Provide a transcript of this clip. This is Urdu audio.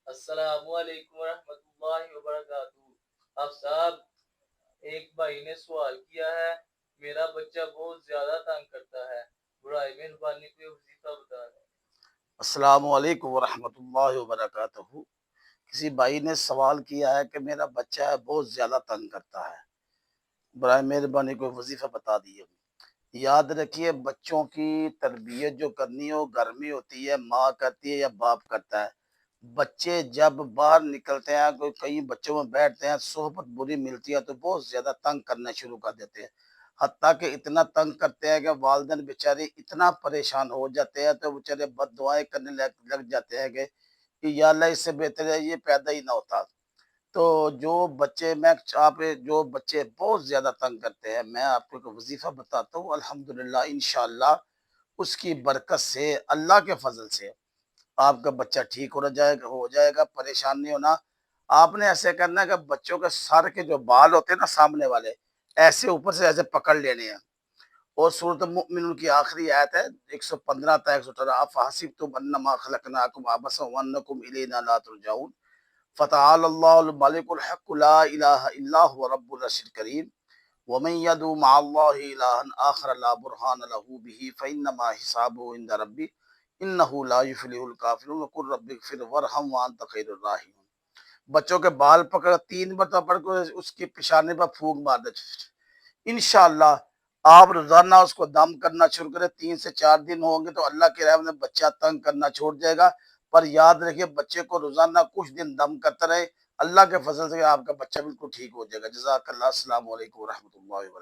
السلام علیکم ورحمۃ اللہ وبرکاتہ۔ آپ صاحب، ایک بھائی نے سوال کیا ہے، میرا بچہ بہت زیادہ تنگ کرتا ہے، برائے مہربانی کوئی وظیفہ بتا دیں۔ السلام علیکم ورحمۃ اللہ وبرکاتہ۔ کسی بھائی نے سوال کیا ہے کہ میرا بچہ ہے بہت زیادہ تنگ کرتا ہے، برائے مہربانی کوئی وظیفہ بتا دیے۔ یاد رکھیے، بچوں کی تربیت جو کرنی ہو گھر میں ہوتی ہے، ماں کرتی ہے یا باپ کرتا ہے۔ بچے جب باہر نکلتے ہیں، کوئی کئی بچوں میں بیٹھتے ہیں، صحبت بری ملتی ہے تو بہت زیادہ تنگ کرنا شروع کر دیتے ہیں، حتیٰ کہ اتنا تنگ کرتے ہیں کہ والدین بیچارے اتنا پریشان ہو جاتے ہیں تو بیچارے بد دعائیں کرنے لگ جاتے ہیں کہ یا اللہ اس سے بہتر ہے یہ پیدا ہی نہ ہوتا۔ تو جو بچے بہت زیادہ تنگ کرتے ہیں، میں آپ کو ایک وظیفہ بتاتا ہوں، الحمدللہ انشاءاللہ اس کی برکت سے، اللہ کے فضل سے آپ کا بچہ ٹھیک ہو جائے گا، پریشان نہیں ہونا۔ آپ نے ایسے کرنا ہے کہ بچوں کے سر کے جو بال ہوتے ہیں نا سامنے والے، ایسے اوپر سے ایسے پکڑ لینے ہیں، اور سورۃ المؤمنون کی آخری آیت ہے 115 تا 118، افحسبتم انما خلقناکم عبثا وانکم الینا لا ترجعون فتعالی اللہ الملک الحق لا الہ الا هو رب العرش الکریم ومن يدعو مع الله الها آخر لا برهان له به فانما حسابه عند ربی انه لا يفلح الکافرون وقل رب اغفر وارحم وانت خیر الراحمین۔ بچوں کے بال پکڑ 3 مرتبہ پڑھ کر اس کے پیشانے پر پھونک مار دے، انشاءاللہ آپ روزانہ اس کو دم کرنا شروع کریں، 3 سے 4 دن ہوں گے تو اللہ کے رحم سے بچہ تنگ کرنا چھوڑ جائے گا۔ پر یاد رکھیے، بچے کو روزانہ کچھ دن دم کرتا رہے، اللہ کے فضل سے آپ کا بچہ بالکل ٹھیک ہو جائے گا۔ جزاک اللہ۔ السلام علیکم ورحمۃ اللہ وبرکاتہ۔